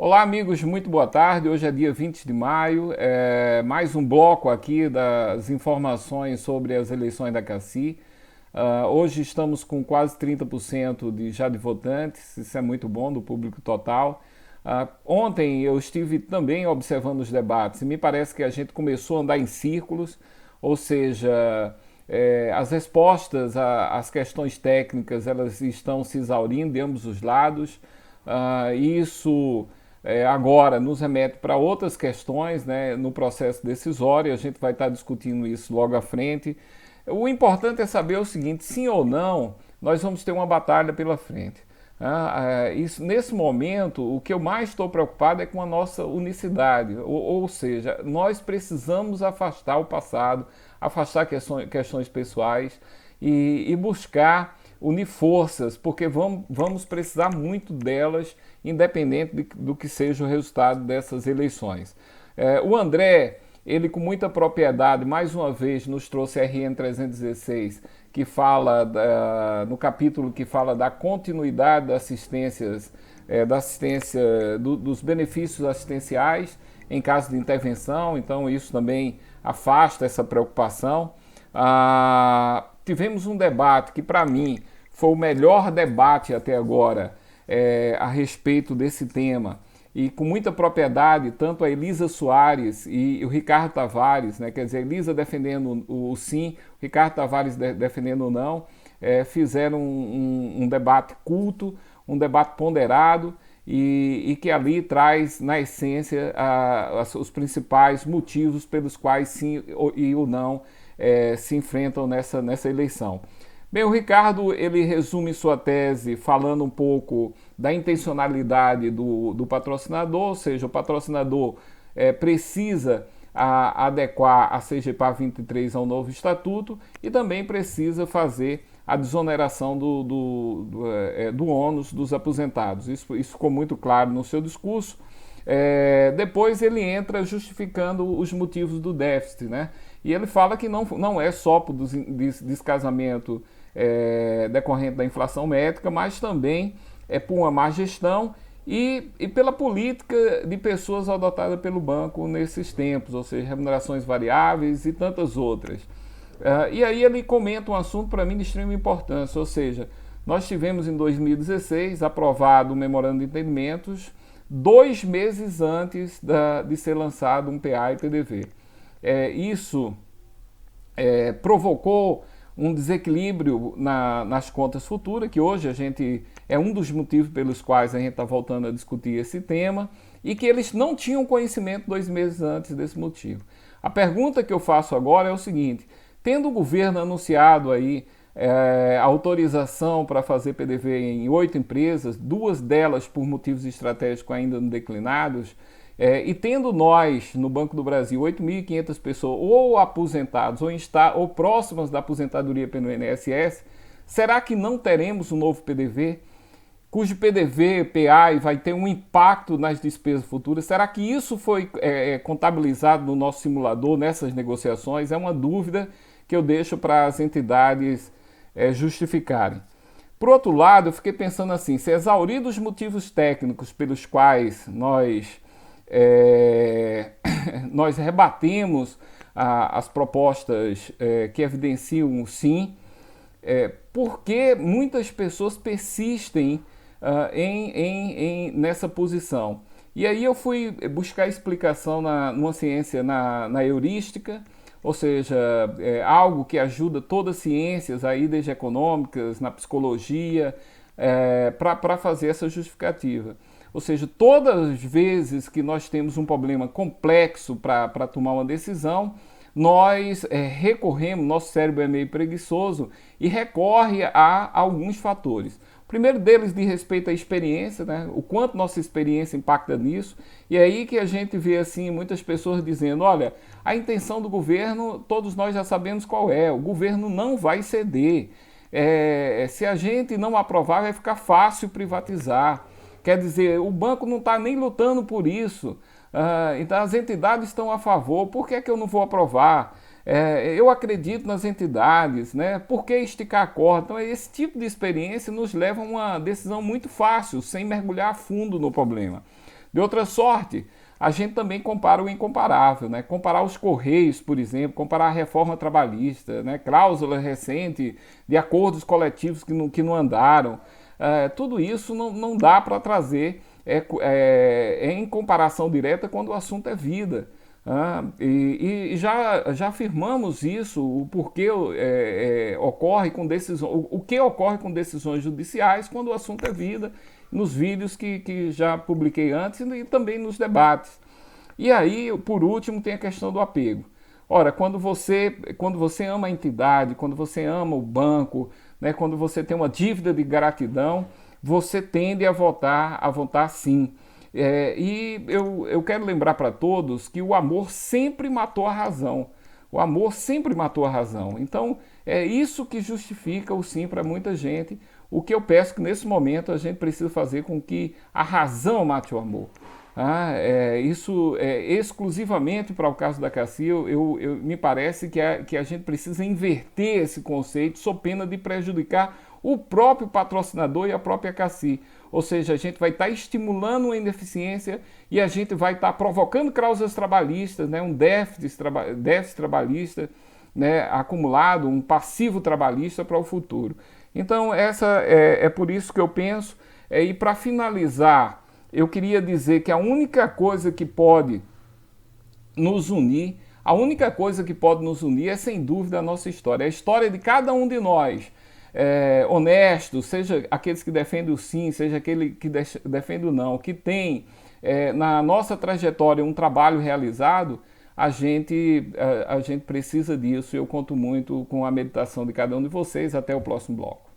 Olá, amigos, muito boa tarde. Hoje é dia 20 de maio, mais um bloco aqui das informações sobre as eleições da CACI. Hoje estamos com quase 30% de votantes, isso é muito bom do público total. Ontem eu estive também observando os debates e me parece que a gente começou a andar em círculos, ou seja, as respostas às questões técnicas elas estão se exaurindo de ambos os lados. Isso agora nos remete para outras questões, né, no processo decisório, a gente vai estar discutindo isso logo à frente. O importante é saber o seguinte: sim ou não, nós vamos ter uma batalha pela frente. Nesse momento, o que eu mais estou preocupado é com a nossa unicidade, ou seja, nós precisamos afastar o passado, afastar questões pessoais e buscar unir forças, porque vamos precisar muito delas, independente do que seja o resultado dessas eleições. O André, ele com muita propriedade, mais uma vez nos trouxe RN 316, que fala, no capítulo que fala da continuidade das assistências, dos benefícios assistenciais em caso de intervenção, então isso também afasta essa preocupação. Tivemos um debate que, para mim, foi o melhor debate até agora a respeito desse tema. E com muita propriedade, tanto a Elisa Soares e o Ricardo Tavares, né, quer dizer, a Elisa defendendo o sim, o Ricardo Tavares defendendo o não, fizeram um debate culto, um debate ponderado e que ali traz, na essência, os principais motivos pelos quais sim e o não se enfrentam nessa eleição. Bem, o Ricardo ele resume sua tese falando um pouco da intencionalidade do patrocinador, ou seja, o patrocinador precisa adequar a CGPA 23 ao novo estatuto e também precisa fazer a desoneração do ônus dos aposentados. Isso ficou muito claro no seu discurso. Depois ele entra justificando os motivos do déficit, né? E ele fala que não é só por descasamento decorrente da inflação métrica, mas também por uma má gestão e pela política de pessoas adotada pelo banco nesses tempos, ou seja, remunerações variáveis e tantas outras. E aí ele comenta um assunto para mim de extrema importância, ou seja, nós tivemos em 2016 aprovado um memorando de entendimentos 2 meses antes de ser lançado um PA e PDV. Isso provocou um desequilíbrio nas contas futuras, que hoje a gente é um dos motivos pelos quais a gente está voltando a discutir esse tema, e que eles não tinham conhecimento 2 meses antes desse motivo. A pergunta que eu faço agora é o seguinte: tendo o governo anunciado aí a autorização para fazer PDV em 8 empresas, 2 delas por motivos estratégicos ainda não declinados, e tendo nós, no Banco do Brasil, 8.500 pessoas ou aposentados ou próximas da aposentadoria pelo INSS, será que não teremos um novo PDV, cujo PDV, PA, vai ter um impacto nas despesas futuras? Será que isso foi contabilizado no nosso simulador, nessas negociações? É uma dúvida que eu deixo para as entidades justificarem. Por outro lado, eu fiquei pensando assim: se exauridos os motivos técnicos pelos quais nós rebatemos as propostas que evidenciam o sim, porque muitas pessoas persistem nessa posição. E aí eu fui buscar explicação numa ciência na heurística, ou seja, algo que ajuda todas as ciências aí, desde econômicas, na psicologia, para fazer essa justificativa. Ou seja, todas as vezes que nós temos um problema complexo para tomar uma decisão, nós recorremos, nosso cérebro é meio preguiçoso e recorre a alguns fatores. O primeiro deles diz respeito à experiência, né? O quanto nossa experiência impacta nisso. E é aí que a gente vê assim muitas pessoas dizendo: olha, a intenção do governo, todos nós já sabemos qual é, o governo não vai ceder. Se a gente não aprovar, vai ficar fácil privatizar. Quer dizer, o banco não está nem lutando por isso. Então as entidades estão a favor. Por que eu não vou aprovar? Eu acredito nas entidades, né? Por que esticar a corda? Então esse tipo de experiência nos leva a uma decisão muito fácil, sem mergulhar a fundo no problema. De outra sorte, a gente também compara o incomparável, né? Comparar os Correios, por exemplo, comparar a reforma trabalhista, né? Cláusula recente de acordos coletivos que não andaram. Tudo isso não dá para trazer em comparação direta quando o assunto é vida. E já afirmamos isso, o porquê ocorre com decisões, o que ocorre com decisões judiciais quando o assunto é vida, nos vídeos que já publiquei antes e também nos debates. E aí, por último, tem a questão do apego. Ora, quando você ama a entidade, quando você ama o banco, né, quando você tem uma dívida de gratidão, você tende a votar sim. E eu quero lembrar para todos que o amor sempre matou a razão. O amor sempre matou a razão. Então, é isso que justifica o sim para muita gente. O que eu peço que nesse momento a gente precisa fazer com que a razão mate o amor. Isso é exclusivamente para o caso da Cassi. Me parece que a gente precisa inverter esse conceito sob pena de prejudicar o próprio patrocinador e a própria Cassi. Ou seja, a gente vai estar estimulando uma ineficiência e a gente vai estar provocando cláusulas trabalhistas, né, um déficit trabalhista, né, acumulado, um passivo trabalhista para o futuro. Então, essa é por isso que eu penso. E para finalizar, eu queria dizer que a única coisa que pode nos unir, é sem dúvida a nossa história, a história de cada um de nós. Honestos, seja aqueles que defendem o sim, seja aquele que defende o não, que tem na nossa trajetória um trabalho realizado, a gente precisa disso. Eu conto muito com a meditação de cada um de vocês. Até o próximo bloco.